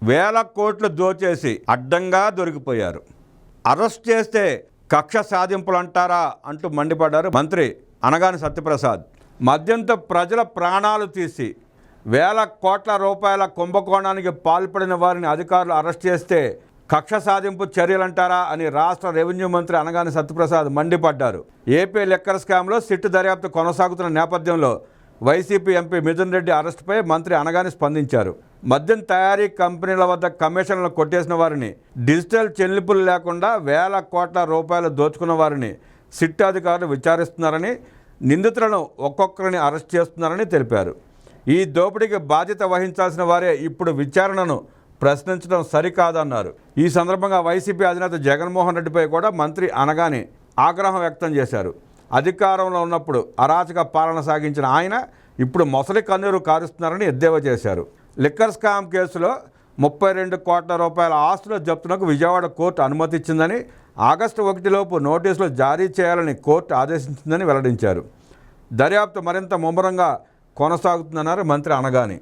వేల కోట్లు దోచేసి అడ్డంగా దొరికిపోయారు. అరెస్ట్ చేస్తే కక్ష సాధింపులు అంటారా అంటూ మండిపడ్డారు మంత్రి అనగాని సత్యప్రసాద్. మద్యంతో ప్రజల ప్రాణాలు తీసి వేల కోట్ల రూపాయల కుంభకోణానికి పాల్పడిన వారిని అధికారులు అరెస్ట్ చేస్తే కక్ష సాధింపు చర్యలంటారా అని రాష్ట్ర రెవెన్యూ మంత్రి అనగాని సత్యప్రసాద్ మండిపడ్డారు. ఏపీ లిక్కర్ స్కామ్లో సిట్టు దర్యాప్తు కొనసాగుతున్న నేపథ్యంలో వైసీపీ ఎంపీ మిథున్ రెడ్డి అరెస్టుపై మంత్రి అనగాని స్పందించారు. మద్యం తయారీ కంపెనీల వద్ద కమిషన్లను కొట్టేసిన వారిని, డిజిటల్ చెల్లింపులు లేకుండా వేల కోట్ల రూపాయలు దోచుకున్న వారిని సిట్ అధికారులు విచారిస్తున్నారని, నిందితులను ఒక్కొక్కరిని అరెస్ట్ చేస్తున్నారని తెలిపారు. ఈ దోపిడీకి బాధ్యత వహించాల్సిన వారే ఇప్పుడు విచారణను ప్రశ్నించడం సరికాదన్నారు. ఈ సందర్భంగా వైసీపీ అధినేత జగన్మోహన్ రెడ్డిపై కూడా మంత్రి అనగాని ఆగ్రహం వ్యక్తం చేశారు. అధికారంలో ఉన్నప్పుడు అరాచక పాలన సాగించిన ఆయన ఇప్పుడు మొసలి కన్నీరు కారుస్తున్నారని ఎద్దేవా చేశారు. లిక్కర్ స్కామ్ కేసులో 32 కోట్ల రూపాయల ఆస్తుల జప్తునకు విజయవాడ కోర్టు అనుమతి ఇచ్చిందని, ఆగస్టు 1 నోటీసులు జారీ చేయాలని కోర్టు ఆదేశించిందని వెల్లడించారు. దర్యాప్తు మరింత ముమ్మరంగా కొనసాగుతుందన్నారు మంత్రి అనగాని.